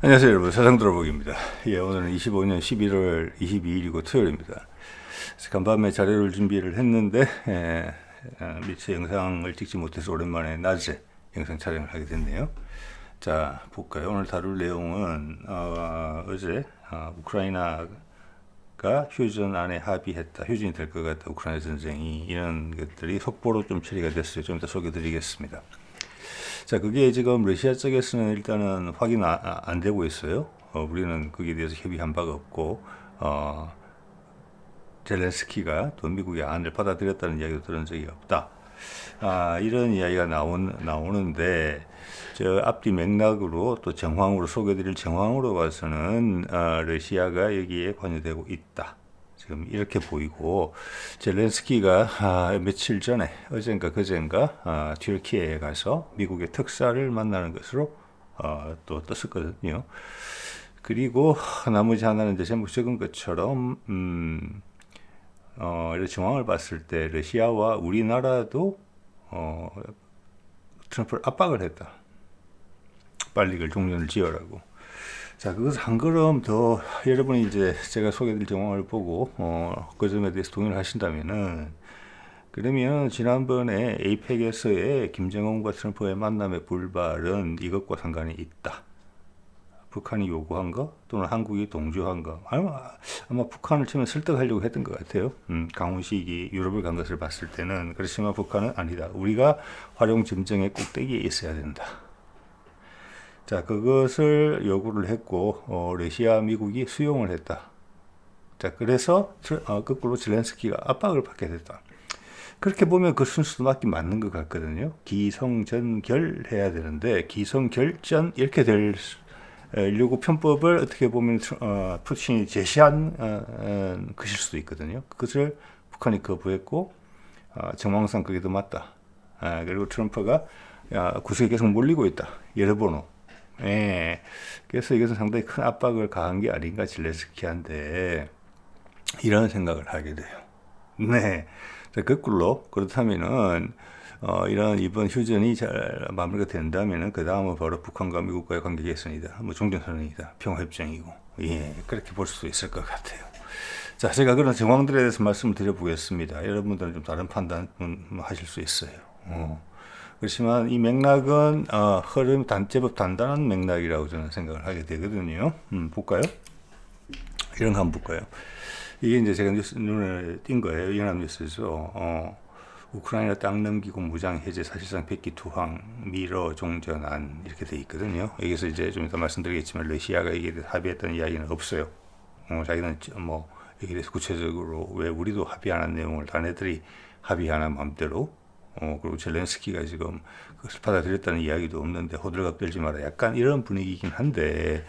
안녕하세요 여러분, 세상들어보기입니다. 예, 오늘은 25년 11월 22일이고 토요일입니다. 간밤에 자료를 준비를 했는데 미처 영상을 찍지 못해서 오랜만에 낮에 영상 촬영을 하게 됐네요. 자, 볼까요? 오늘 다룰 내용은 어제 우크라이나가 휴전안에 합의했다, 휴전이 될 것 같다, 우크라이나 전쟁이, 이런 것들이 속보로 좀 처리가 됐어요. 좀 이따 소개드리겠습니다. 자, 그게 지금 러시아 쪽에서는 일단은 확인 안 되고 있어요. 우리는 거기에 대해서 협의한 바가 없고, 젤렌스키가 또 미국의 안을 받아들였다는 이야기도 들은 적이 없다. 이런 이야기가 나오는데, 저 앞뒤 맥락으로 또 정황으로 소개드릴 정황으로 봐서는 러시아가 여기에 관여되고 있다. 지금 이렇게 보이고, 젤렌스키가 며칠 전에, 어젠가 그젠가 튀르키예에 가서 미국의 특사를 만나는 것으로 또 떴었거든요. 그리고 나머지 하나는 이제 제목 적은 것처럼 이런 정황을 봤을 때 러시아와 우리나라도 트럼프를 압박을 했다. 빨리 그 종전을 지어라고. 자, 그것을 한 걸음 더 여러분이 이제 제가 소개드릴 정황을 보고 그 점에 대해서 동의를 하신다면은, 그러면 지난번에 에이펙에서의 김정은과 트럼프의 만남의 불발은 이것과 상관이 있다. 북한이 요구한 거 또는 한국이 동조한 거, 아마 북한을 처음에 설득하려고 했던 것 같아요. 강훈식이 유럽을 간 것을 봤을 때는. 그렇지만 북한은 아니다. 우리가 활용 점정의 꼭대기에 있어야 된다. 자, 그것을 요구를 했고 러시아, 미국이 수용을 했다. 자, 그래서 거꾸로 젤렌스키가 압박을 받게 됐다. 그렇게 보면 그 순서도 맞긴 것 같거든요. 기성전결 해야 되는데 기성결전 이렇게 되려고 편법을 어떻게 보면 푸틴이 제시한 것일 수도 있거든요. 그것을 북한이 거부했고 정황상 그게 더 맞다. 그리고 트럼프가 구석에 계속 몰리고 있다. 여러 번호. 예. 그래서 이것은 상당히 큰 압박을 가한 게 아닌가 젤렌스키한테, 이런 생각을 하게 돼요. 네. 자, 거꾸로 그렇다면은 이런 이번 휴전이 잘 마무리가 된다면은 그 다음은 바로 북한과 미국과의 관계 개선이다, 뭐 종전선언이다, 평화협정이고, 예, 그렇게 볼 수도 있을 것 같아요. 자, 제가 그런 정황들에 대해서 말씀을 드려보겠습니다. 여러분들은 좀 다른 판단 하실 수 있어요. 그렇지만 이 맥락은 흐름 제법 단단한 맥락이라고 저는 생각을 하게 되거든요. 볼까요? 이런 거 한번 볼까요? 이게 이제 제가 눈에 띈 거예요. 연합뉴스에서 우크라이나 땅 넘기고 무장 해제, 사실상 백기 투항, 미러 종전안, 이렇게 돼 있거든요. 여기서 이제 좀 이따 말씀드리겠지만 러시아가 이게 합의했다는 이야기는 없어요. 자기는 뭐 여기에 대해서 구체적으로 왜 우리도 합의 안 한 내용을 자네들이 합의하는 마음대로, 그리고 젤렌스키가 지금 그것을 받아들였다는 이야기도 없는데 호들갑 떨지 마라, 약간 이런 분위기이긴 한데,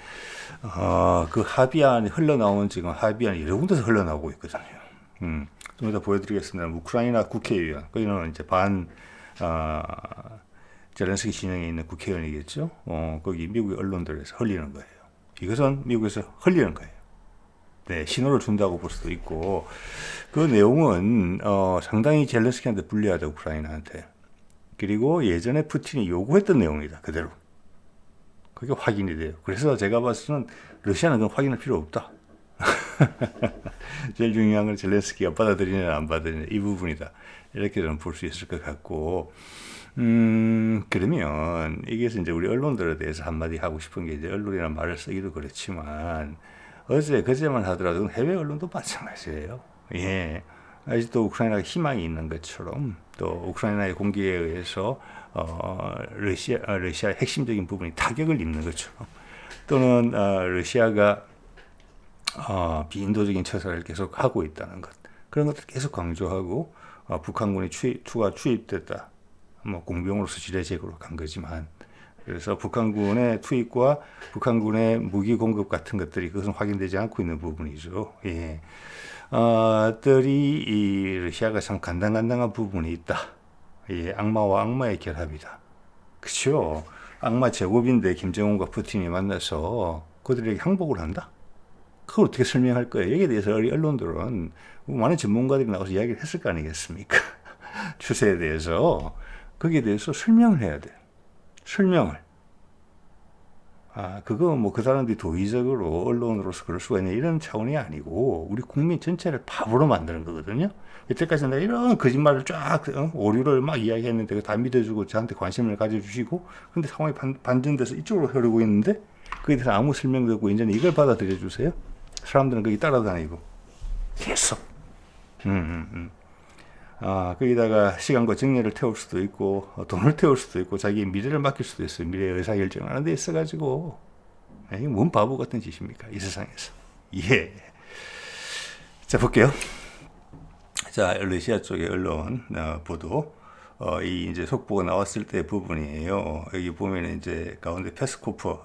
그 합의안이 흘러나온, 지금 합의안이 여러 군데서 흘러나오고 있거든요. 좀 이따 보여드리겠습니다. 우크라이나 국회의원, 거기는 이제 젤렌스키 진영에 있는 국회의원이겠죠. 거기 미국의 언론들에서 흘리는 거예요. 이것은 미국에서 흘리는 거예요. 네, 신호를 준다고 볼 수도 있고, 그 내용은 상당히 젤렌스키한테 불리하다, 우크라이나한테. 그리고 예전에 푸틴이 요구했던 내용이다, 그대로. 그게 확인이 돼요. 그래서 제가 봤을 때는 러시아는 그건 확인할 필요 없다. 제일 중요한 건 젤렌스키가 받아들이냐 안 받아들이냐, 이 부분이다, 이렇게 저는 볼 수 있을 것 같고, 그러면 이게서 이제 우리 언론들에 대해서 한마디 하고 싶은 게, 이제 언론이라는 말을 쓰기도 그렇지만 어제 그제만 하더라도 해외 언론도 마찬가지예요. 예. 아직도 우크라이나가 희망이 있는 것처럼, 또 우크라이나의 공격에 의해서 러시아의 핵심적인 부분이 타격을 입는 것처럼, 또는 러시아가 비인도적인 처사를 계속 하고 있다는 것, 그런 것들 계속 강조하고, 북한군이 추가 투입됐다, 뭐 공병으로서 지뢰제거로 간 거지만, 그래서 북한군의 투입과 북한군의 무기 공급 같은 것들이 그것은 확인되지 않고 있는 부분이죠. 예. 이 러시아가 참 간당간당한 부분이 있다. 예, 악마와 악마의 결합이다. 그렇죠? 악마 제곱인데 김정은과 푸틴이 만나서 그들에게 항복을 한다. 그걸 어떻게 설명할 거예요? 여기에 대해서 언론들은 많은 전문가들이 나와서 이야기를 했을 거 아니겠습니까? 추세에 대해서. 거기에 대해서 설명을 해야 돼요. 설명을. 그거 뭐 그 사람들이 도의적으로 언론으로서 그럴 수가 있냐 이런 차원이 아니고 우리 국민 전체를 바보로 만드는 거거든요. 여태까지 내가 이런 거짓말을 쫙 오류를 막 이야기했는데 다 믿어주고 저한테 관심을 가져주시고 근데 상황이 반전돼서 이쪽으로 흐르고 있는데 거기에 대해서 아무 설명도 없고 이제는 이걸 받아들여 주세요. 사람들은 거기 따라다니고 계속 거기다가 시간과 정열을 태울 수도 있고 돈을 태울 수도 있고 자기의 미래를 맡길 수도 있어요. 미래의 의사결정을 하는 데 있어가지고 이게 뭔 바보 같은 짓입니까 이 세상에서. 예. 자 볼게요. 자 러시아 쪽의 언론 보도 이 이제 속보가 나왔을 때 부분이에요. 여기 보면 이제 가운데 페스코프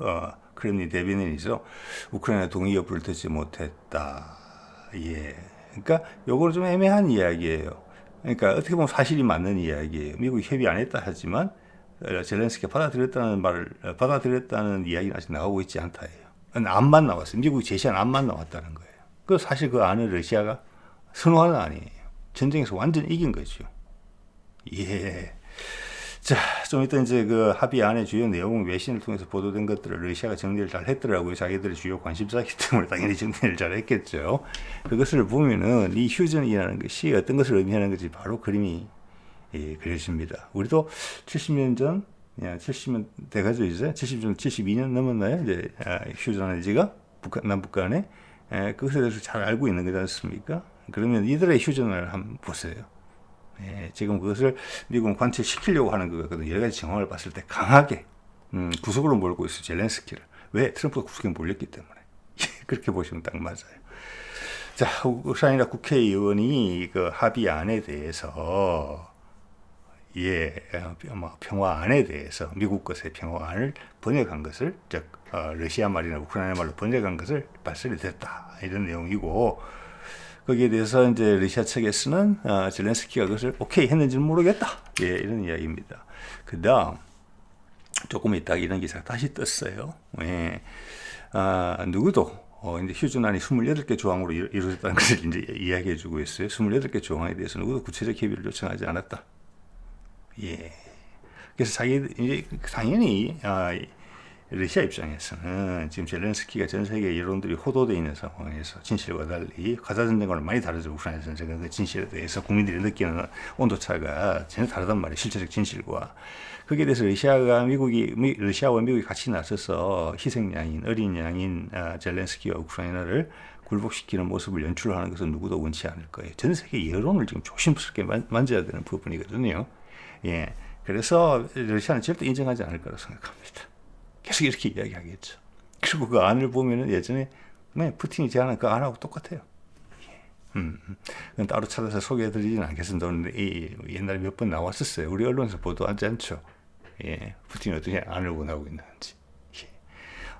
크렘린 대변인이죠. 우크라이나 동의 여부를 듣지 못했다. 예. 그러니까 요거는 좀 애매한 이야기예요. 그러니까 어떻게 보면 사실이 맞는 이야기예요. 미국이 협의 안 했다 하지만 젤렌스키가 받아들였다는 이야기는 아직 나오고 있지 않다예요. 안만 나왔어요. 미국이 제시한 안만 나왔다는 거예요. 그 사실 그 안을 러시아가 선호하는 안이에요. 전쟁에서 완전 이긴 거죠. 예. 자, 좀 이따 이제 그 합의안의 주요 내용 외신을 통해서 보도된 것들을 러시아가 정리를 잘 했더라고요. 자기들의 주요 관심사이기 때문에 당연히 정리를 잘 했겠죠. 그것을 보면은 이 휴전이라는 것이 어떤 것을 의미하는 것이 바로 그림이 그려집니다. 우리도 70년 전, 70년 돼가지고 이제 72년 넘었나요? 이제 휴전한 지가 남북 간에 그것에 대해서 잘 알고 있는 거지 않습니까? 그러면 이들의 휴전을 한번 보세요. 지금 그것을 미국은 관철시키려고 하는 거거든요. 여러 가지 정황을 봤을 때 강하게 구석으로 몰고 있어요. 젤렌스키를. 왜? 트럼프가 구석에 몰렸기 때문에. 그렇게 보시면 딱 맞아요. 자, 우크라이나 국회의원이 그 합의안에 대해서 평화안에 대해서 미국 것의 평화안을 번역한 것을 즉 러시아 말이나 우크라이나 말로 번역한 것을 발설이 됐다. 이런 내용이고 거기에 대해서 이제 러시아 측에서는 젤렌스키가 그것을 오케이 했는지는 모르겠다. 이런 이야기입니다. 그다음 조금 있다가 이런 기사가 다시 떴어요. 누구도 이제 휴전안이 28개 조항으로 이루어졌다는 것을 이제 이야기해주고 있어요. 28개 조항에 대해서 누구도 구체적 협의를 요청하지 않았다. 그래서 자기들이 당연히 러시아 입장에서는 지금 젤렌스키가 전 세계 여론들이 호도되어 있는 상황에서 진실과 달리 가자 전쟁과는 많이 다르죠. 우크라이나 전쟁은 그 진실에 대해서 국민들이 느끼는 온도차가 전혀 다르단 말이에요. 실제적 진실과. 거기에 대해서 러시아와 미국이 같이 나서서 희생양인 어린 양인 젤렌스키와 우크라이나를 굴복시키는 모습을 연출하는 것은 누구도 원치 않을 거예요. 전 세계 여론을 지금 조심스럽게 만져야 되는 부분이거든요. 그래서 러시아는 절대 인정하지 않을 거라고 생각합니다. 계속 이렇게 이야기하겠죠. 그리고 그 안을 보면은 예전에 푸틴이 제안한 그 안하고 똑같아요. 그건 따로 찾아서 소개해드리지는 않겠습니다. 옛날에 몇 번 나왔었어요. 우리 언론에서 보도하지 않죠. 푸틴이 어떻게 안을 원하고 있는지.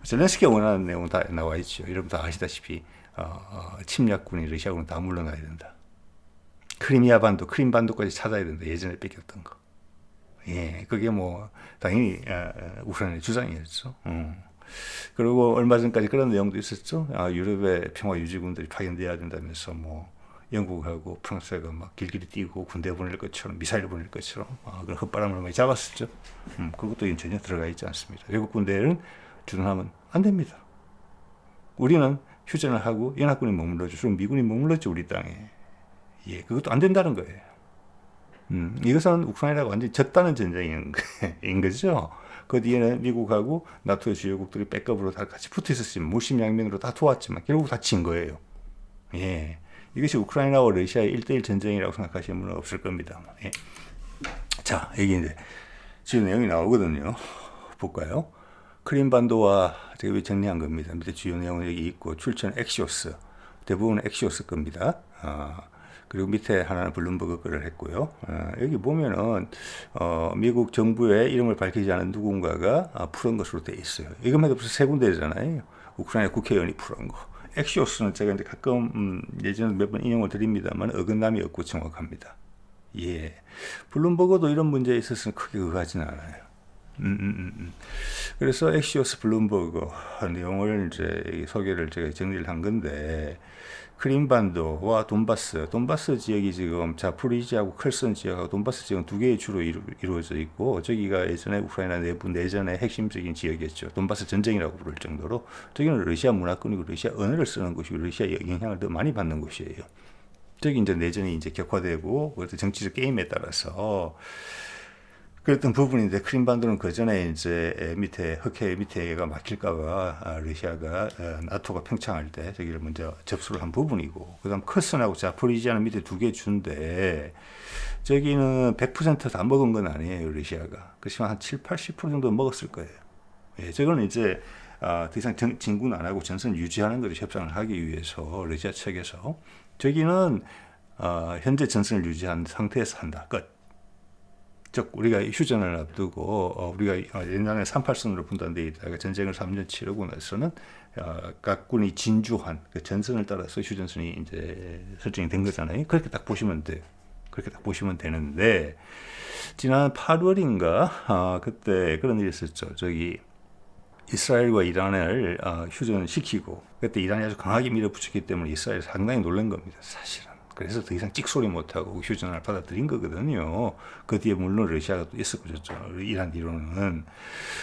젤렌스키가 원하는 내용은 다 나와 있죠. 여러분 다 아시다시피 침략군이 러시아군은 다 물러나야 된다. 크림 반도까지 찾아야 된다. 예전에 뺏겼던 거. 그게 뭐 당연히 우크라이나의 주장이었죠. 그리고 얼마 전까지 그런 내용도 있었죠. 유럽의 평화 유지군들이 파견돼야 된다면서 뭐 영국하고 프랑스가 막 길길이 뛰고 군대 보낼 것처럼 미사일 보낼 것처럼 그런 헛바람을 많이 잡았었죠. 그것도 전혀 들어가 있지 않습니다. 외국 군대는 주둔하면 안 됩니다. 우리는 휴전을 하고 연합군이 머물러죠. 그럼 미군이 머물렀죠 우리 땅에. 그것도 안 된다는 거예요. 이것은 우크라이나가 완전히 졌다는 전쟁인 거죠. 그 뒤에는 미국하고 나토의 주요국들이 백업으로 다 같이 붙어 있었지만 물심양면으로 다 도왔지만 결국 다 진 거예요. 이것이 우크라이나와 러시아의 1대1 전쟁이라고 생각하시는 분은 없을 겁니다. 자, 여기 이제 지금 내용이 나오거든요. 볼까요? 크림반도와 제가 정리한 겁니다. 밑에 주요 내용은 여기 있고 출처는 엑시오스, 대부분은 엑시오스 겁니다. 그리고 밑에 하나는 블룸버그 거를 했고요. 여기 보면은 미국 정부의 이름을 밝히지 않은 누군가가 풀은 것으로 되어 있어요. 이것만 해도 벌써 세 군데잖아요. 우크라이나 국회의원이 풀은 거. 엑시오스는 제가 이제 가끔 예전에 몇 번 인용을 드립니다만 어긋남이 없고 정확합니다. 블룸버그도 이런 문제에 있어서는 크게 의하지는 않아요. 그래서 엑시오스 블룸버그 내용을 이제 소개를 제가 정리를 한 건데, 크림반도와 돈바스 지역이 지금 자포리지하고 클슨 지역하고 돈바스 지역은 두 개의 주로 이루어져 있고, 저기가 예전에 우크라이나 내부 내전의 핵심적인 지역이었죠. 돈바스 전쟁이라고 부를 정도로. 저기는 러시아 문화권이고 러시아 언어를 쓰는 곳이고 러시아의 영향을 더 많이 받는 곳이에요. 저기 이제 내전이 이제 격화되고 정치적 게임에 따라서 그랬던 부분인데, 크림반도는 그 전에 이제 흑해 밑에가 막힐까봐 러시아가 나토가 팽창할 때 저기를 먼저 접수를 한 부분이고, 그다음 커슨하고 자포리지아는 밑에 두 개 주인데, 저기는 100% 다 먹은 건 아니에요, 러시아가. 그렇지만 한 7, 80% 정도 먹었을 거예요. 예, 저거는 이제 더 이상 진군 안 하고 전선 유지하는 것을 협상을 하기 위해서 러시아 측에서 저기는 현재 전선을 유지한 상태에서 한다. 끝. 즉 우리가 휴전을 앞두고 우리가 옛날에 38선으로 분단되어 있다가 전쟁을 3년 치르고 나서는 각 군이 진주한 그 전선을 따라서 휴전선이 이제 설정이 된 거잖아요. 그렇게 딱 보시면 돼요. 그렇게 딱 보시면 되는데, 지난 8월인가 그때 그런 일이 있었죠. 저기 이스라엘과 이란을 휴전시키고, 그때 이란이 아주 강하게 밀어붙였기 때문에 이스라엘이 상당히 놀란 겁니다, 사실은. 그래서 더 이상 찍소리 못하고 휴전을 받아들인 거거든요. 그 뒤에 물론 러시아가 또 있었고, 이란 뒤로는.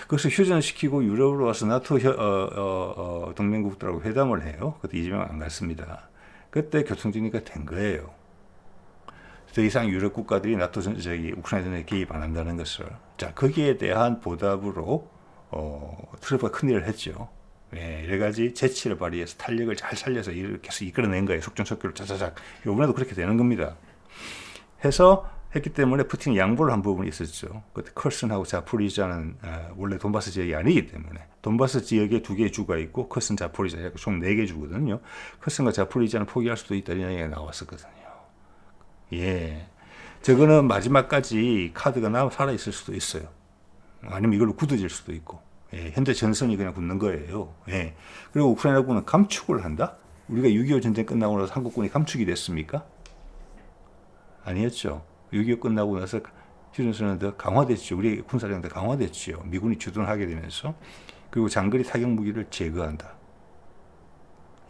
그래서 휴전시키고 유럽으로 와서 나토 동맹국들하고 회담을 해요. 그때 이재명 안 갔습니다. 그때 교통정리가 된 거예요. 더 이상 유럽 국가들이 나토 우크라이나 전쟁에 개입 안 한다는 것을. 자, 거기에 대한 보답으로 트럼프가 큰일을 했죠. 예, 여러 가지 재치를 발휘해서 탄력을 잘 살려서 이렇게 해서 이끌어낸 거예요. 속전속결로 짜자작. 이번에도 그렇게 되는 겁니다. 해서 했기 때문에 푸틴이 양보를 한 부분이 있었죠. 그때 커슨하고 자포리지아는 원래 돈바스 지역이 아니기 때문에, 돈바스 지역에 두 개의 주가 있고 커슨, 자포리지아 총 4개 주거든요. 커슨과 자포리지아는 포기할 수도 있다 이런 얘기가 나왔었거든요. 예, 저거는 마지막까지 카드가 살아있을 수도 있어요. 아니면 이걸로 굳어질 수도 있고. 예, 현재 전선이 그냥 굳는 거예요. 예. 그리고 우크라이나군은 감축을 한다? 우리가 6.25 전쟁 끝나고 나서 한국군이 감축이 됐습니까? 아니었죠. 6.25 끝나고 나서 휴전선은 더 강화됐죠. 우리 군사력은 더 강화됐죠. 미군이 주둔하게 되면서. 그리고 장거리 타격 무기를 제거한다.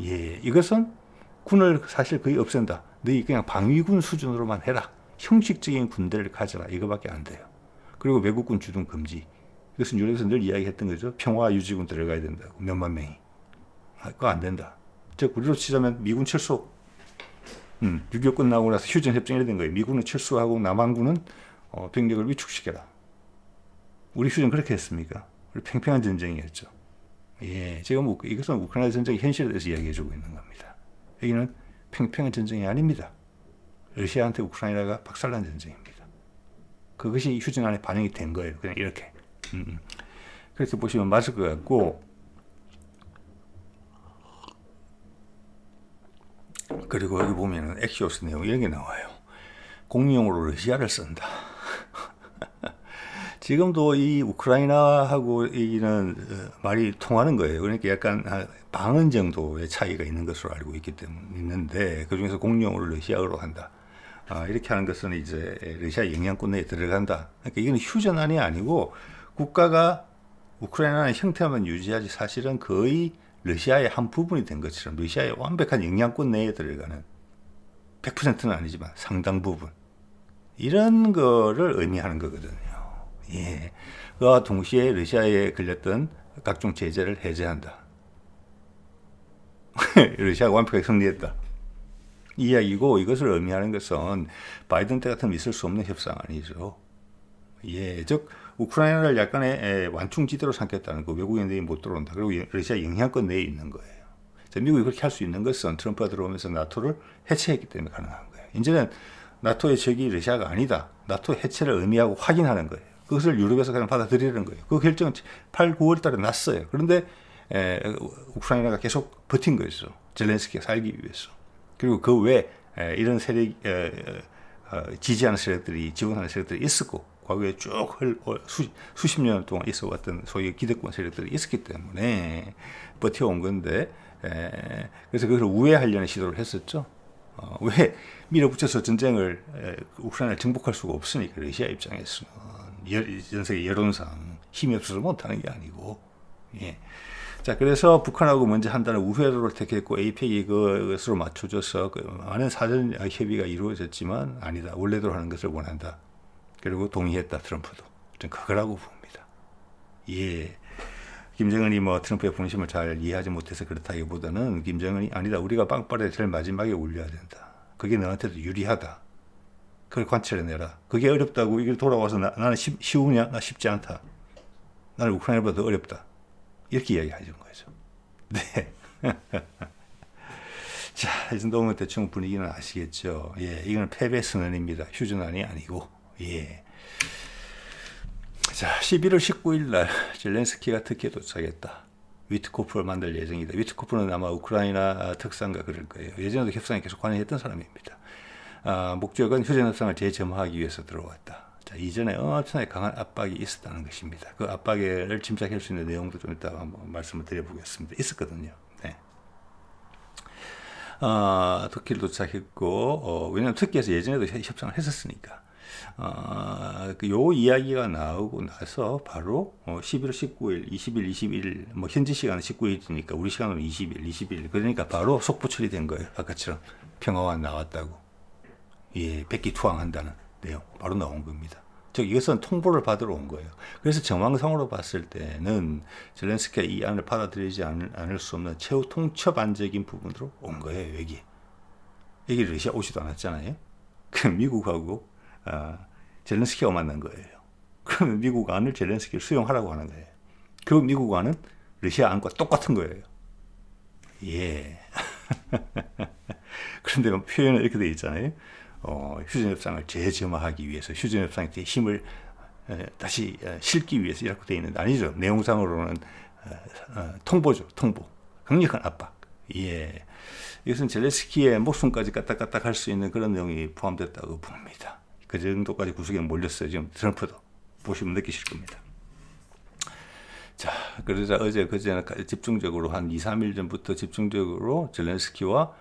예, 이것은 군을 사실 거의 없앤다. 너희 그냥 방위군 수준으로만 해라. 형식적인 군대를 가져라. 이거밖에 안 돼요. 그리고 외국군 주둔 금지. 이것은 유럽에서 늘 이야기했던 거죠. 평화 유지군 들어가야 된다고. 몇만 명이. 그거 안 된다. 즉 우리로 치자면 미군 철수. 6.25 끝나고 나서 휴전 협정이 된 거예요. 미군은 철수하고 남한군은 병력을 위축시켜라. 우리 휴전 그렇게 했습니까? 우리 팽팽한 전쟁이었죠. 예, 지금 이것은 우크라이나 전쟁의 현실에 대해서 이야기해주고 있는 겁니다. 여기는 팽팽한 전쟁이 아닙니다. 러시아한테 우크라이나가 박살난 전쟁입니다. 그것이 휴전 안에 반영이 된 거예요. 그냥 이렇게. 그렇게 보시면 맞을 것 같고, 그리고 여기 보면은 엑시오스 내용 이런 게 나와요. 공용으로 러시아를 쓴다. 지금도 이 우크라이나하고 이는 말이 통하는 거예요. 그러니까 약간 방언 정도의 차이가 있는 것으로 알고 있기 때문에 있는데, 그 중에서 공용으로 러시아어로 한다. 이렇게 하는 것은 이제 러시아 영향권 내에 들어간다. 그러니까 이건 휴전안이 아니고 국가가 우크라이나의 형태만 유지하지 사실은 거의 러시아의 한 부분이 된 것처럼 러시아의 완벽한 영향권 내에 들어가는, 100%는 아니지만 상당 부분, 이런 거를 의미하는 거거든요. 예. 그와 동시에 러시아에 걸렸던 각종 제재를 해제한다. 러시아가 완벽하게 승리했다. 이 이야기고, 이것을 의미하는 것은 바이든 때 같으면 있을 수 없는 협상안이죠. 예, 즉 우크라이나를 약간의 완충지대로 삼겠다는 거, 외국인들이 못 들어온다. 그리고 러시아 영향권 내에 있는 거예요. 자, 미국이 그렇게 할 수 있는 것은 트럼프가 들어오면서 나토를 해체했기 때문에 가능한 거예요. 이제는 나토의 적이 러시아가 아니다. 나토 해체를 의미하고 확인하는 거예요. 그것을 유럽에서 그냥 받아들이는 거예요. 그 결정은 8, 9월 달에 났어요. 그런데 우크라이나가 계속 버틴 거였어. 젤렌스키가 살기 위해서. 그리고 그 외에 이런 세력, 지지하는 세력들이, 지원하는 세력들이 있었고, 과거에 쭉 수십 년 동안 있어 왔던 소위 기득권 세력들이 있었기 때문에 버텨온 건데, 그래서 그것을 우회하려는 시도를 했었죠. 왜 밀어붙여서 전쟁을 우크라이나를 정복할 수가 없으니까, 러시아 입장에서는 전 세계 여론상 힘이 없어서 못하는 게 아니고. 예. 자, 그래서 북한하고 먼저 한다는 우회로를 택했고 APEC 그것으로 맞춰줘서 많은 사전 협의가 이루어졌지만 아니다. 원래대로 하는 것을 원한다. 그리고 동의했다. 트럼프도. 전 그거라고 봅니다. 예. 김정은이 뭐 트럼프의 분심을 잘 이해하지 못해서 그렇다기보다는 김정은이 아니다. 우리가 빵빠레 제일 마지막에 올려야 된다. 그게 너한테도 유리하다. 그걸 관찰해내라. 그게 어렵다고 이걸 돌아와서 나는 쉬우냐? 나 쉽지 않다. 나는 우크라이나보다 더 어렵다. 이렇게 이야기하는 거죠. 네. 자, 이 정도면 대충 분위기는 아시겠죠. 예, 이건 패배 선언입니다. 휴전안이 아니고. 예. 자, 11월 19일 날 젤렌스키가 터키에 도착했다. 위트코프를 만들 예정이다. 위트코프는 아마 우크라이나 특사인가 그럴 거예요. 예전에도 협상에 계속 관여했던 사람입니다. 목적은 휴전 협상을 재점화하기 위해서 들어왔다. 자, 이전에 엄청나게 강한 압박이 있었다는 것입니다. 그 압박을 짐작할 수 있는 내용도 좀 이따가 한번 말씀을 드려보겠습니다. 있었거든요. 네. 터키를 도착했고, 왜냐하면 터키에서 예전에도 협상을 했었으니까. 요 이야기가 나오고 나서 바로 11월 19일, 20일, 21일, 뭐 현지 시간은 19일이니까 우리 시간으로 20일. 그러니까 바로 속보 처리된 거예요. 아까처럼 평화가 나왔다고. 예, 백기투항한다는 내용 바로 나온 겁니다. 즉 이것은 통보를 받으러 온 거예요. 그래서 정황상으로 봤을 때는 젤렌스키가 이 안을 받아들이지 않을 수 없는 최후 통첩안적인 부분으로 온 거예요. 여기 러시아 오지도 않았잖아요. 그 미국하고 젤렌스키가 만난 거예요. 그러면 미국 안을 젤렌스키를 수용하라고 하는 거예요. 그 미국 안은 러시아 안과 똑같은 거예요. 예. 그런데 표현은 이렇게 돼 있잖아요. 휴전협상을 재점화하기 위해서 휴전협상의 힘을 다시 실기 위해서 이렇게 되어 있는데 아니죠. 내용상으로는 통보죠. 통보. 강력한 압박. 예. 이것은 젤렌스키의 목숨까지 까딱까딱 할 수 있는 그런 내용이 포함됐다고 봅니다. 그 정도까지 구석에 몰렸어요. 지금 트럼프도 보시면 느끼실 겁니다. 자, 그러자 어제 그제는 집중적으로 한 2, 3일 전부터 집중적으로 젤렌스키와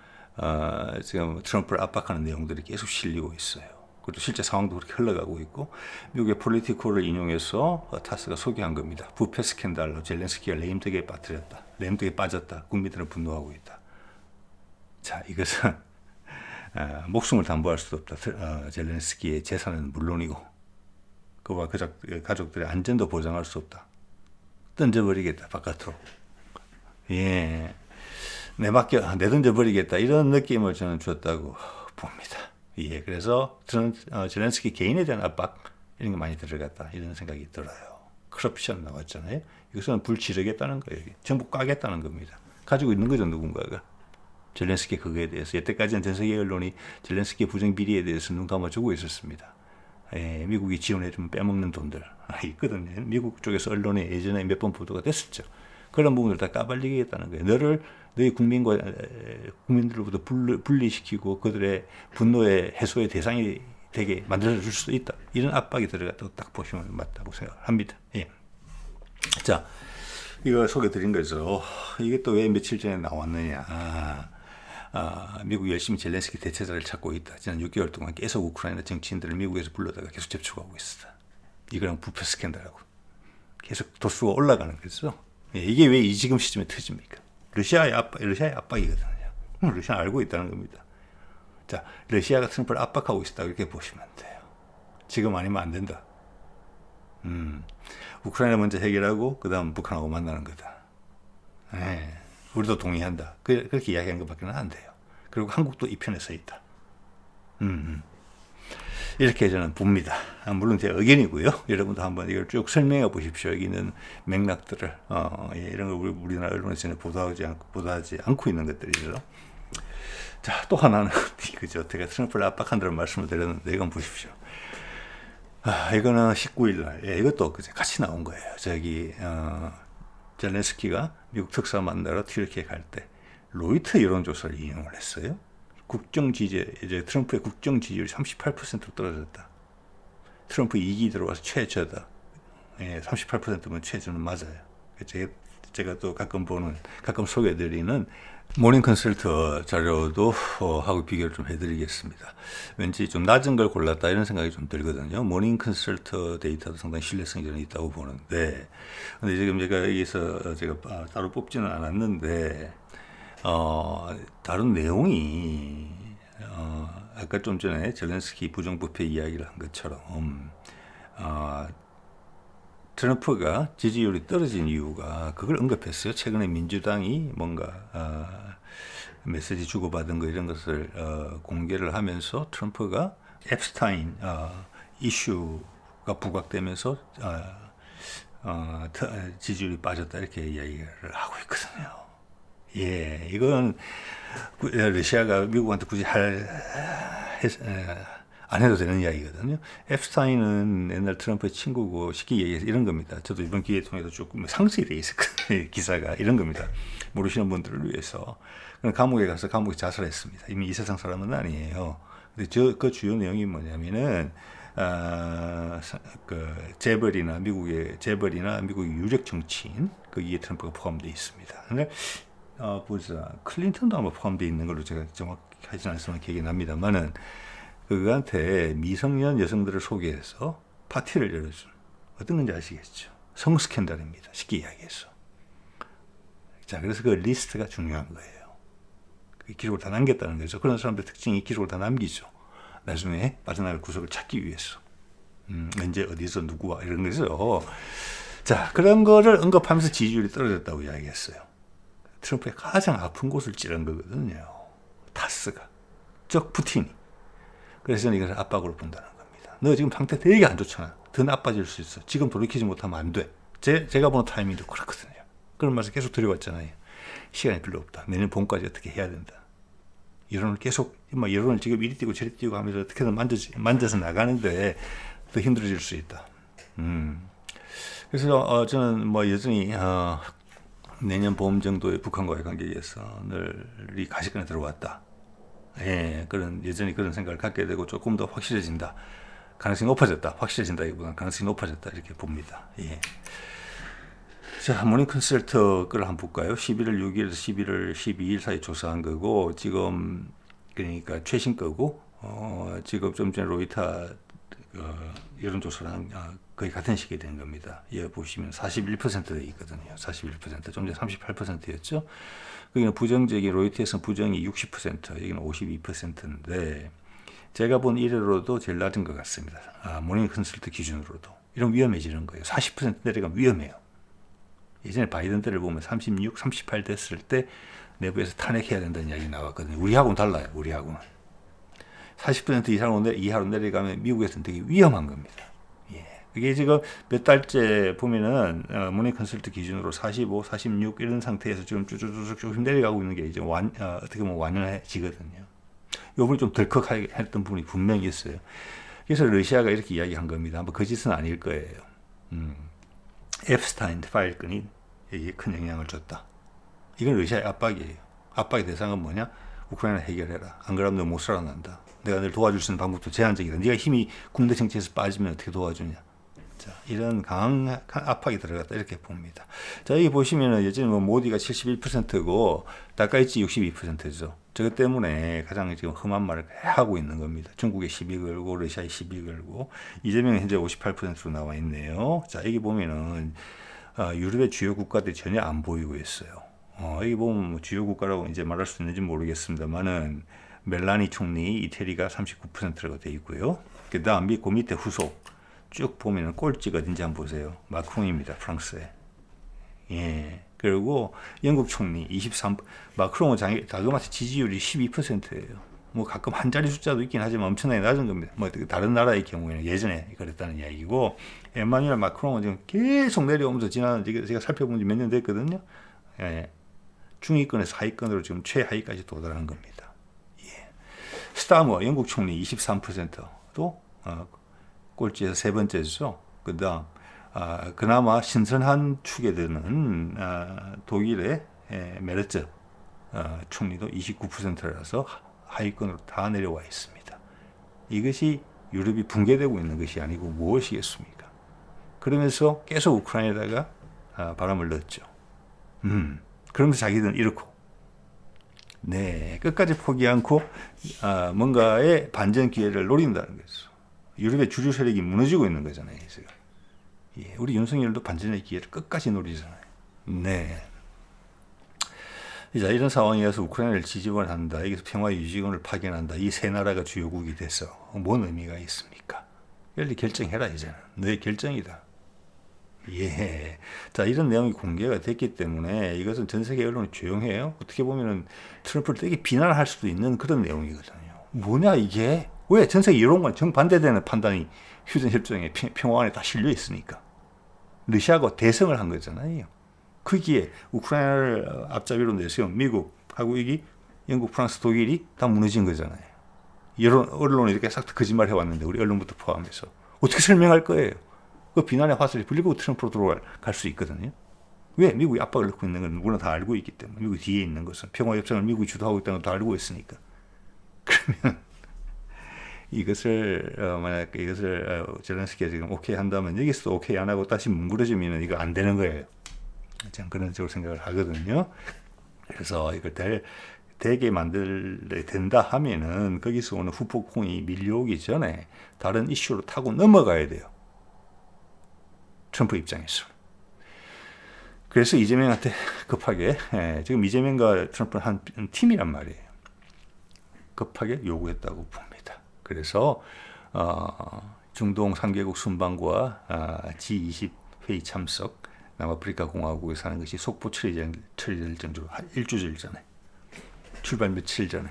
지금 트럼프를 압박하는 내용들이 계속 실리고 있어요. 그리고 실제 상황도 그렇게 흘러가고 있고 미국의 폴리티코를 인용해서 타스가 소개한 겁니다. 부패 스캔들로 젤렌스키가 레임덕에 빠뜨렸다. 레임덕에 빠졌다. 국민들은 분노하고 있다. 자, 이것은 목숨을 담보할 수도 없다. 젤렌스키의 재산은 물론이고 그와 그 가족들의 안전도 보장할 수 없다. 던져버리겠다. 바깥으로. 예. 내던져버리겠다. 이런 느낌을 저는 줬다고 봅니다. 예, 그래서 저는 젤렌스키 개인에 대한 압박 이런 게 많이 들어갔다. 이런 생각이 들어요. 커럽션 나왔잖아요. 이것은 불 지르겠다는 거예요. 전부 까겠다는 겁니다. 가지고 있는 거죠, 누군가가. 젤렌스키 그거에 대해서. 여태까지는 전 세계 언론이 젤렌스키 부정 비리에 대해서 눈 감아주고 있었습니다. 예, 미국이 지원해주면 빼먹는 돈들 있거든요. 미국 쪽에서 언론에 예전에 몇 번 보도가 됐었죠. 그런 부분을 다 까발리겠다는 거예요. 너희 국민들로부터 분리시키고 그들의 분노의 해소의 대상이 되게 만들어줄 수도 있다. 이런 압박이 들어갔다고 딱 보시면 맞다고 생각합니다. 예. 자, 이거 소개드린 거죠. 이게 또 왜 며칠 전에 나왔느냐. 미국이 열심히 젤렌스키 대체자를 찾고 있다. 지난 6개월 동안 계속 우크라이나 정치인들을 미국에서 불러다가 계속 접촉하고 있었다. 이거랑 부패 스캔들하고 계속 도수가 올라가는 거죠. 예, 이게 왜 지금 시점에 터집니까? 러시아의 압박이거든요. 러시아는 알고 있다는 겁니다. 자, 러시아가 트럼프를 압박하고 있다고 이렇게 보시면 돼요. 지금 아니면 안 된다. 우크라이나 먼저 해결하고 그 다음 북한하고 만나는 거다. 예, 우리도 동의한다. 그렇게 이야기하는 것밖에 안 돼요. 그리고 한국도 이 편에 서 있다. 이렇게 저는 봅니다. 물론 제 의견이고요. 여러분도 한번 이걸 쭉 설명해 보십시오. 여기 있는 맥락들을 이런 걸 우리나라 언론에서는 보도하지 않고 있는 것들이죠. 자, 또 하나는 이거죠. 제가 트럼프를 압박한다는 말씀을 드렸는데 이건 보십시오. 이거는 19일 날, 이것도 같이 나온 거예요. 젤렌스키가 미국 특사 만나러 튀르키예 갈 때 로이터 여론조사를 인용을 했어요. 이제 트럼프의 국정 지지율이 38%로 떨어졌다. 트럼프 2기 들어와서 최저다. 38%면 최저는 맞아요. 제가 제가 또 가끔 소개해드리는 모닝 컨설트 자료도 하고 비교를 좀 해드리겠습니다. 왠지 좀 낮은 걸 골랐다 이런 생각이 좀 들거든요. 모닝 컨설트 데이터도 상당히 신뢰성이 저는 있다고 보는데, 근데 지금 제가 여기서 제가 따로 뽑지는 않았는데, 다른 내용이, 아까 좀 전에 젤렌스키 부정부패 이야기를 한 것처럼, 트럼프가 지지율이 떨어진 이유가 그걸 언급했어요. 최근에 민주당이 뭔가 메시지 주고받은 거 이런 것을 공개를 하면서 트럼프가 앱스타인 이슈가 부각되면서 지지율이 빠졌다 이렇게 이야기를 하고 있거든요. 예, 이건 러시아가 미국한테 굳이 안 해도 되는 이야기거든요. 앱스타인은 옛날 트럼프의 친구고 쉽게 얘기해서 이런 겁니다. 저도 이번 기회 통해서 조금 상세히 돼 있었거든요. 기사가 이런 겁니다. 모르시는 분들을 위해서. 감옥에 가서 감옥에 자살했습니다. 이미 이 세상 사람은 아니에요. 근데 그 주요 내용이 뭐냐면은 재벌이나 미국의 유력 정치인 거기에 트럼프가 포함되어 있습니다. 근데 보자 클린턴도 아마 포함되어 있는 걸로 제가 정확하지 않지만 기억이 납니다만은. 그한테 미성년 여성들을 소개해서 파티를 열어준 어떤 건지 아시겠죠? 성스캔들입니다. 쉽게 이야기해서. 자, 그래서 그 리스트가 중요한 거예요. 그 기록을 다 남겼다는 거죠. 그런 사람들 특징이 기록을 다 남기죠. 나중에 빠져나갈 구석을 찾기 위해서. 언제 어디서 누구와 이런 거죠. 자, 그런 거를 언급하면서 지지율이 떨어졌다고 이야기했어요. 트럼프의 가장 아픈 곳을 찌른 거거든요. 타스가. 즉 푸틴이. 그래서 저는 이것을 압박으로 본다는 겁니다. 너 지금 상태 되게 안 좋잖아. 더 나빠질 수 있어. 지금 돌이키지 못하면 안 돼. 제가 보는 타이밍도 그렇거든요. 그런 말씀 계속 드려왔잖아요. 시간이 별로 없다. 내년 봄까지 어떻게 해야 된다. 여론을 계속, 여론을 지금 이리 뛰고 저리 뛰고 하면서 어떻게든 만져서 나가는데 더 힘들어질 수 있다. 그래서 저는 여전히 내년 봄 정도에 북한과의 관계에서 늘 가시권에 들어왔다. 예, 여전히 그런 생각을 갖게 되고 조금 더 확실해진다. 가능성이 높아졌다. 확실해진다기보다는 가능성이 높아졌다. 이렇게 봅니다. 예. 자, 모닝 컨설트 걸 한번 볼까요? 11월 6일에서 11월 12일 사이 조사한 거고, 지금, 그러니까 최신 거고, 지금 좀 전에 로이터 여론조사랑 거의 같은 시기에 된 겁니다. 예, 보시면 41%돼 있거든요. 41%. 좀 전에 38%였죠. 여기는 부정적인, 로이터에서는 부정이 60%, 여기는 52%인데, 제가 본 이래로도 제일 낮은 것 같습니다. 모닝 컨설트 기준으로도. 이런 위험해지는 거예요. 40% 내려가면 위험해요. 예전에 바이든 때를 보면 36, 38 됐을 때 내부에서 탄핵해야 된다는 이야기 나왔거든요. 우리하고는 달라요. 우리하고는. 40% 이하로 내려가면 미국에서는 되게 위험한 겁니다. 예. 그게 지금 몇 달째 보면은 모닝 컨설트 기준으로 45, 46 이런 상태에서 지금 쭉 내려가고 있는 게 이제 어떻게 보면 완연해지거든요. 이 부분이 좀 덜컥하게 했던 부분이 분명히 있어요. 그래서 러시아가 이렇게 이야기한 겁니다. 아마 거짓은 아닐 거예요. 앱스타인 파일 건이 여기에 큰 영향을 줬다. 이건 러시아의 압박이에요. 압박의 대상은 뭐냐? 우크라이나 해결해라. 안 그러면 너 못 살아난다. 내가 널 도와줄 수 있는 방법도 제한적이다. 네가 힘이 군대 정치에서 빠지면 어떻게 도와주냐. 자, 이런 강한 압박이 들어갔다 이렇게 봅니다. 자, 여기 보시면은 예전에 모디가 71%고 다카이치 62%죠. 저것 때문에 가장 지금 험한 말을 하고 있는 겁니다. 중국에 시비 걸고 러시아에 시비 걸고 이재명은 현재 58%로 나와 있네요. 자, 여기 보면은 유럽의 주요 국가들이 전혀 안 보이고 있어요. 여기 보면 주요 국가라고 이제 말할 수 있는지 모르겠습니다만은 멜라니 총리 이태리가 39%라고 되어 있고요. 그 다음 그 밑에 후속 쭉 보면은 꼴찌가 어딘지 한번 보세요. 마크롱입니다. 프랑스에. 예. 그리고 영국 총리 23%, 마크롱은 자그마치 지지율이 12%예요. 뭐 가끔 한 자리 숫자도 있긴 하지만 엄청나게 낮은 겁니다. 뭐 다른 나라의 경우에는 예전에 그랬다는 이야기고, 에마뉴엘 마크롱은 지금 계속 내려오면서 제가 살펴본 지 몇 년 됐거든요. 예. 중위권에서 하위권으로 지금 최하위까지 도달한 겁니다. 예. 스타머 영국 총리 23%도 꼴찌에서 세 번째죠. 그다음 그나마 신선한 축에 드는 독일의 메르츠 총리도 29%라서 하위권으로 다 내려와 있습니다. 이것이 유럽이 붕괴되고 있는 것이 아니고 무엇이겠습니까? 그러면서 계속 우크라이나에다가 바람을 넣었죠. 그러면서 자기들은 이렇고, 네, 끝까지 포기 않고 뭔가의 반전 기회를 노린다는 거죠. 유럽의 주류 세력이 무너지고 있는 거잖아요. 지금. 예, 우리 윤석열도 반전의 기회를 끝까지 노리잖아요. 네. 자, 이런 상황에서 우크라이나를 지지를 한다. 여기서 평화유지군을 파견한다. 이 세 나라가 주요국이 돼서 뭔 의미가 있습니까? 빨리 결정해라, 이제는. 너의 결정이다. 예. 자, 이런 내용이 공개가 됐기 때문에 이것은 전 세계 언론이 조용해요. 어떻게 보면은 트럼프를 되게 비난할 수도 있는 그런 내용이거든요. 뭐냐, 이게? 왜? 전 세계 여론과 정반대되는 판단이 휴전협정에 평화안에 다 실려 있으니까. 러시아가 대성을 한 거잖아요. 거기에 우크라이나를 앞잡이로 내세운 미국하고 여기 영국, 프랑스, 독일이 다 무너진 거잖아요. 여론, 언론이 이렇게 싹 거짓말 해왔는데 우리 언론부터 포함해서 어떻게 설명할 거예요? 그 비난의 화살이 불리고 트럼프로 들어갈 수 있거든요. 왜? 미국이 압박을 넣고 있는 건 누구나 다 알고 있기 때문에. 미국 뒤에 있는 것은 평화협정을 미국이 주도하고 있다는 걸 다 알고 있으니까. 그러면 이것을 만약 이것을 젤렌스키가 지금 오케이 한다면 여기서도 오케이 안 하고 다시 뭉그러지면 이거 안 되는 거예요. 저는 그런 식으로 생각을 하거든요. 그래서 이걸 되게 만들게 된다 하면은 거기서 오는 후폭풍이 밀려오기 전에 다른 이슈로 타고 넘어가야 돼요. 트럼프 입장에서. 그래서 이재명한테 급하게 지금 이재명과 트럼프는 한 팀이란 말이에요. 급하게 요구했다고 봅니다. 그래서 중동 3개국 순방과 G20 회의 참석, 남아프리카 공화국에 사는 것이 속보 처리될 정도로 일주일 전에, 출발 며칠 전에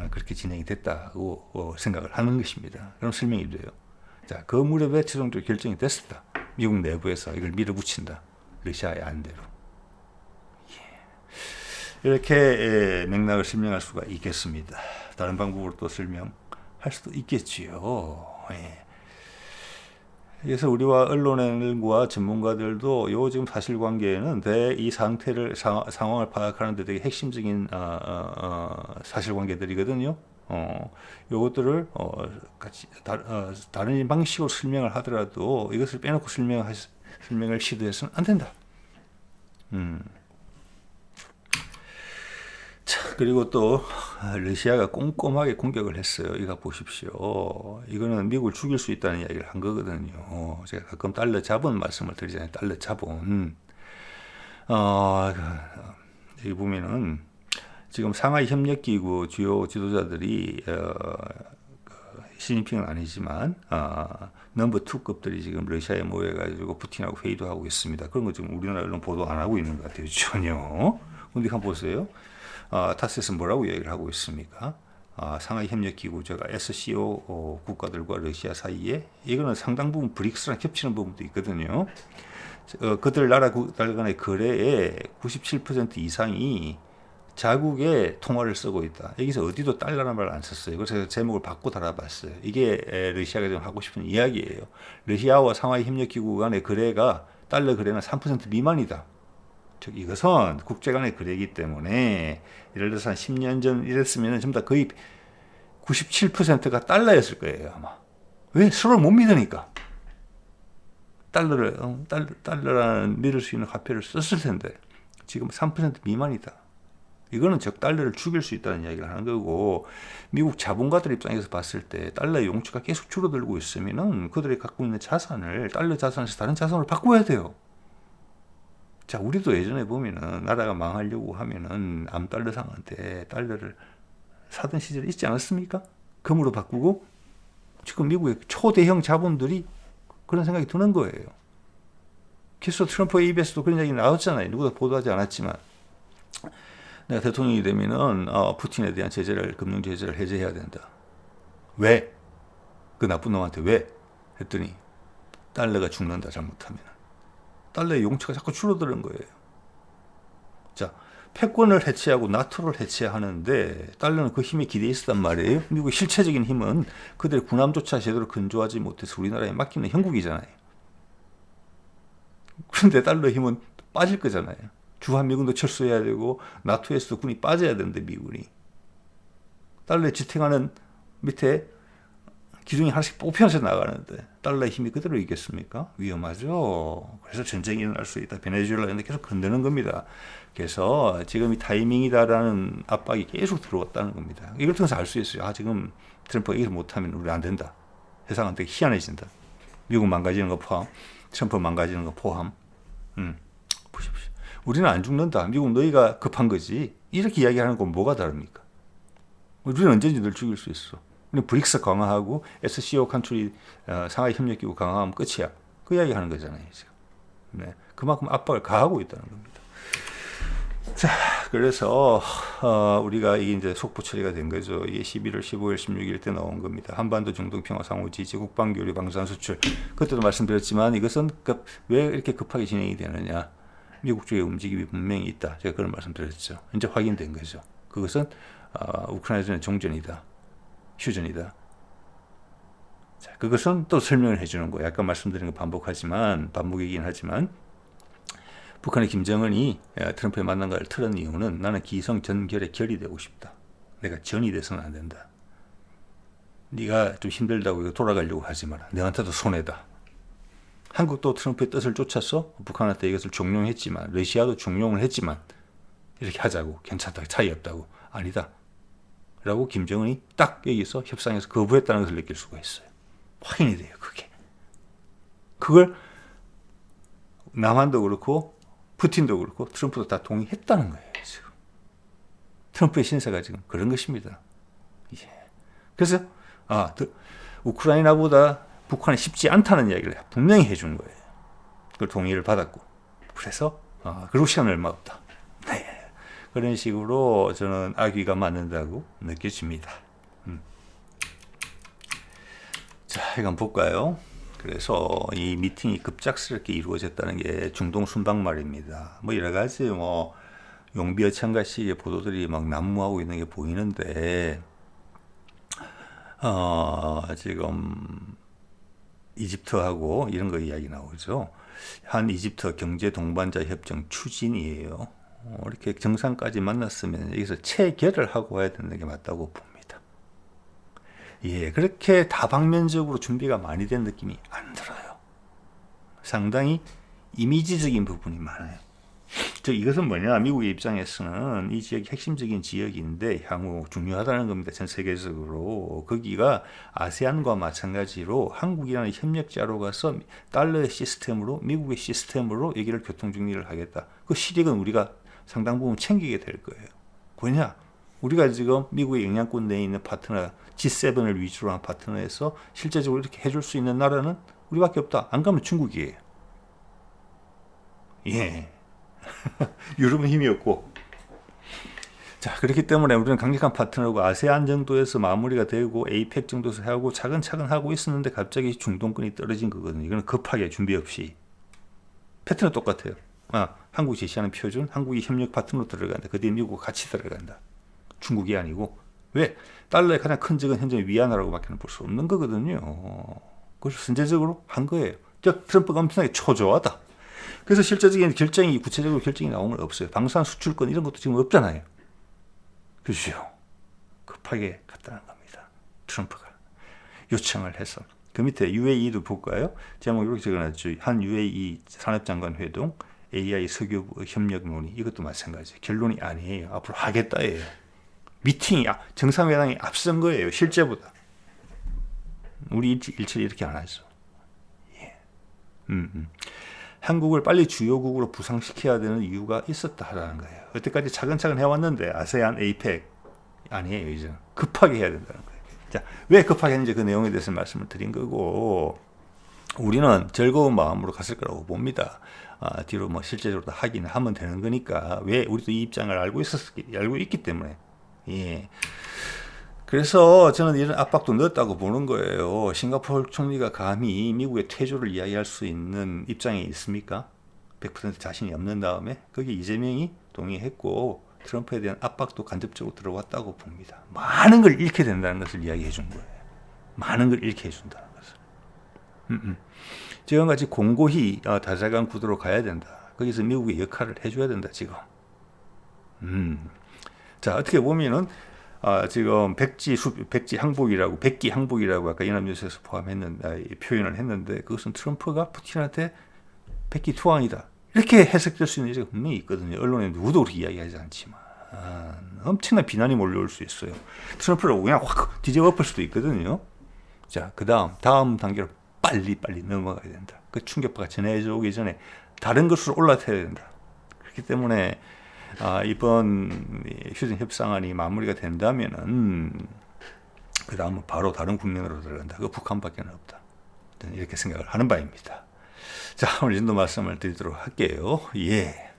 그렇게 진행이 됐다고 생각을 하는 것입니다. 그럼 설명이 돼요. 자, 그 무렵에 최종적으로 결정이 됐습니다. 미국 내부에서 이걸 밀어붙인다. 러시아의 안대로. 예. 이렇게 맥락을 설명할 수가 있겠습니다. 다른 방법으로 또 설명할 수도 있겠지요. 예. 그래서 우리와 언론과 전문가들도 요 지금 사실관계에는 이 상황을 파악하는 데 되게 핵심적인 사실관계들이거든요. 요것들을 같이 다른 방식으로 설명을 하더라도 이것을 빼놓고 설명을 시도해서는 안 된다. 자, 그리고 또 러시아가 꼼꼼하게 공격을 했어요. 이거 보십시오. 이거는 미국을 죽일 수 있다는 이야기를 한 거거든요. 제가 가끔 달러 자본 말씀을 드리잖아요. 달러 자본. 여기 보면은 지금 상하이 협력기구 주요 지도자들이 시진핑은 아니지만 넘버 2급들이 지금 러시아에 모여가지고 푸틴하고 회의도 하고 있습니다. 그런 거 지금 우리나라 언론 보도 안 하고 있는 것 같아요. 전혀. 근데 한번 보세요. 타스에서 뭐라고 얘기를 하고 있습니까? 상하이 협력기구, 제가 SCO 국가들과 러시아 사이에 이거는 상당 부분 브릭스랑 겹치는 부분도 있거든요. 그들 나라 간의 거래의 97% 이상이 자국의 통화를 쓰고 있다. 여기서 어디도 달러라는 말을 안 썼어요. 그래서 제목을 바꿔 달아봤어요. 이게 러시아가 지금 하고 싶은 이야기예요. 러시아와 상하이 협력기구 간의 거래가 달러 거래는 3% 미만이다. 즉 이것은 국제 간의 거래이기 때문에 예를 들어서 한 10년 전 이랬으면 전부 다 거의 97%가 달러였을 거예요. 아마. 왜? 서로를 못 믿으니까. 달러라는 믿을 수 있는 화폐를 썼을 텐데 지금 3% 미만이다. 이거는 즉 달러를 죽일 수 있다는 이야기를 하는 거고, 미국 자본가들 입장에서 봤을 때 달러의 용치가 계속 줄어들고 있으면은 그들이 갖고 있는 자산을 달러 자산에서 다른 자산으로 바꿔야 돼요. 자, 우리도 예전에 보면은 나라가 망하려고 하면은 암달러상한테 달러를 사던 시절이 있지 않았습니까? 금으로 바꾸고. 지금 미국의 초대형 자본들이 그런 생각이 드는 거예요. 그래서 트럼프의 입에서도 그런 얘기 나왔잖아요. 누구도 보도하지 않았지만. 내가 대통령이 되면은 푸틴에 대한 금융 제재를 해제해야 된다. 왜? 그 나쁜 놈한테 왜? 했더니 달러가 죽는다, 잘못하면. 달러의 용치가 자꾸 줄어드는 거예요. 자, 패권을 해체하고 나토를 해체하는데 달러는 그 힘에 기대해 있었단 말이에요. 미국의 실체적인 힘은 그들의 군함조차 제대로 건조하지 못해서 우리나라에 맡기는 형국이잖아요. 그런데 달러 힘은 빠질 거잖아요. 주한미군도 철수해야 되고 나토에서도 군이 빠져야 되는데 미군이 달러에 지탱하는 밑에 기둥이 하나씩 뽑혀서 나가는데 달러의 힘이 그대로 있겠습니까? 위험하죠. 그래서 전쟁이 일어날 수 있다. 베네수엘라인데 계속 건드는 겁니다. 그래서 지금 이 타이밍이다라는 압박이 계속 들어왔다는 겁니다. 이걸 통해서 알 수 있어요. 지금 트럼프가 이걸 못하면 우리 안 된다. 세상은 되게 희한해진다. 미국 망가지는 거 포함, 트럼프 망가지는 거 포함. 보십시오. 우리는 안 죽는다. 미국 너희가 급한 거지. 이렇게 이야기하는 건 뭐가 다릅니까? 우리는 언제든지 널 죽일 수 있어. 브릭스 강화하고 SCO 컨트리 상하이 협력기구 강화하면 끝이야. 그 이야기 하는 거잖아요. 지금. 네. 그만큼 압박을 가하고 있다는 겁니다. 자, 그래서 우리가 이게 이제 속보 처리가 된 거죠. 이게 11월 15일, 16일 때 나온 겁니다. 한반도 중동 평화 상호 지지, 국방 교류, 방산 수출. 그때도 말씀드렸지만 이것은 왜 이렇게 급하게 진행이 되느냐? 미국 쪽의 움직임이 분명히 있다. 제가 그런 말씀드렸죠. 이제 확인된 거죠. 그것은 우크라이나전의 종전이다. 휴전이다. 자, 그것은 또 설명을 해주는 거예요. 아까 말씀드린 거 반복이긴 하지만 북한의 김정은이 트럼프의 만남과를 틀은 이유는 나는 기성전결의 결이 되고 싶다. 내가 전이 돼서는 안 된다. 네가 좀 힘들다고 이거 돌아가려고 하지 마라. 너한테도 손해다. 한국도 트럼프의 뜻을 쫓아서 북한한테 이것을 종용했지만 러시아도 종용을 했지만 이렇게 하자고 괜찮다. 차이 없다고. 아니다. 라고 김정은이 딱 여기서 협상에서 거부했다는 것을 느낄 수가 있어요. 확인이 돼요. 그게. 그걸 남한도 그렇고 푸틴도 그렇고 트럼프도 다 동의했다는 거예요. 지금. 트럼프의 신세가 지금 그런 것입니다. 예. 그래서 우크라이나보다 북한이 쉽지 않다는 이야기를 분명히 해준 거예요. 그걸 동의를 받았고. 그래서 그리고 시간은 얼마 없다. 네. 그런 식으로 저는 악의가 맞는다고 느껴집니다. 자, 이건 볼까요? 그래서 이 미팅이 급작스럽게 이루어졌다는 게 중동 순방말입니다. 여러 가지 용비어천가식의 보도들이 막 난무하고 있는 게 보이는데 지금 이집트하고 이런 거 이야기 나오죠. 한 이집트 경제 동반자 협정 추진이에요. 이렇게 정상까지 만났으면 여기서 체결을 하고 와야 되는 게 맞다고 봅니다. 예, 그렇게 다방면적으로 준비가 많이 된 느낌이 안 들어요. 상당히 이미지적인 부분이 많아요. 이것은 뭐냐? 미국의 입장에서는 이 지역이 핵심적인 지역인데 향후 중요하다는 겁니다. 전 세계적으로. 거기가 아세안과 마찬가지로 한국이라는 협력자로 가서 달러의 시스템으로 미국의 시스템으로 여기를 교통정리를 하겠다. 그 실익은 우리가 상당 부분 챙기게 될 거예요. 왜냐? 우리가 지금 미국의 영향권 내에 있는 파트너 G7을 위주로 한 파트너에서 실제적으로 이렇게 해줄 수 있는 나라는 우리밖에 없다. 안 가면 중국이에요. 예. 유럽은 힘이 없고. 자, 그렇기 때문에 우리는 강력한 파트너고 아세안 정도에서 마무리가 되고 에이펙 정도에서 하고 차근차근 하고 있었는데 갑자기 중동권이 떨어진 거거든요. 이거는 급하게 준비 없이. 패턴은 똑같아요. 한국이 제시하는 표준, 한국이 협력 파트너로 들어간다. 그 뒤에 미국과 같이 들어간다. 중국이 아니고. 왜? 달러의 가장 큰 적은 현재 위안화라고밖에 볼 수 없는 거거든요. 그래서 선제적으로 한 거예요. 트럼프가 엄청나게 초조하다. 그래서 실제적인 결정이, 구체적으로 결정이 나온 건 없어요. 방산 수출권 이런 것도 지금 없잖아요. 그렇죠. 급하게 갔다는 겁니다. 트럼프가 요청을 해서. 그 밑에 UAE도 볼까요? 제목 이렇게 적어놨죠. 한 UAE 산업장관 회동, AI 석유부 협력 논의. 이것도 마찬가지예요. 결론이 아니에요. 앞으로 하겠다예요. 미팅이, 정상회담이 앞선 거예요. 실제보다. 우리 일처리 이렇게 안 하죠. 예. 한국을 빨리 주요국으로 부상시켜야 되는 이유가 있었다라는 거예요. 여태까지 차근차근 해왔는데 아세안, 에이펙 아니에요. 이제 급하게 해야 된다는 거예요. 자, 왜 급하게 했는지 그 내용에 대해서 말씀을 드린 거고 우리는 즐거운 마음으로 갔을 거라고 봅니다. 뒤로 실제적으로 하기는 하면 되는 거니까 왜 우리도 이 입장을 알고 있기 때문에. 예. 그래서 저는 이런 압박도 넣었다고 보는 거예요. 싱가포르 총리가 감히 미국의 퇴조를 이야기할 수 있는 입장에 있습니까? 100% 자신이 없는 다음에 거기에 이재명이 동의했고 트럼프에 대한 압박도 간접적으로 들어왔다고 봅니다. 많은 걸 잃게 된다는 것을 이야기해 준 거예요. 많은 걸 잃게 해준다는 것을. 지금같이 공고히 다자간 구도로 가야 된다. 거기서 미국의 역할을 해줘야 된다. 지금. 자, 어떻게 보면은 지금 백지 항복이라고, 백기 항복이라고 아까 연합뉴스에서 포함했는데, 표현을 했는데, 그것은 트럼프가 푸틴한테 백기 투항이다, 이렇게 해석될 수 있는 여지가 분명히 있거든요. 언론에 누구도 그렇게 이야기하지 않지만 엄청난 비난이 몰려올 수 있어요. 트럼프를 그냥 확 뒤집어 엎을 수도 있거든요. 자, 다음 단계로 빨리 넘어가야 된다. 그 충격파가 전해져 오기 전에 다른 것으로 올라타야 된다. 그렇기 때문에 이번 휴전 협상안이 마무리가 된다면은 그 다음은 바로 다른 국면으로 들어간다. 그 북한밖에 없다. 이렇게 생각을 하는 바입니다. 자, 오늘 이 정도 말씀을 드리도록 할게요. 예.